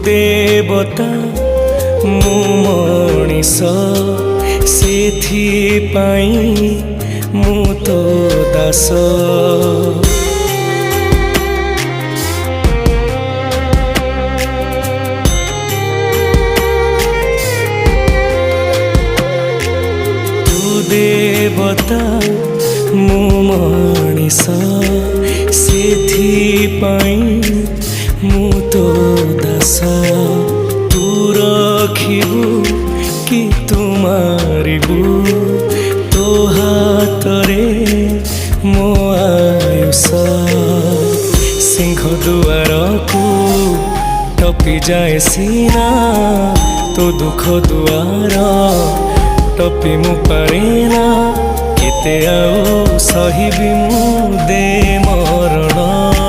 देवता मु मणिष सेथिपाई मु तो दास। देवता मु मणिष सेथिपाई मु तो दास। तू रखिबु कि तू मारिबु तो हातरे मो आयुष। सिंह दुआर को टपी जाए सीना तो दुख दुआर टपी मु पारेना केते आउ सहिबी मु दे मरण।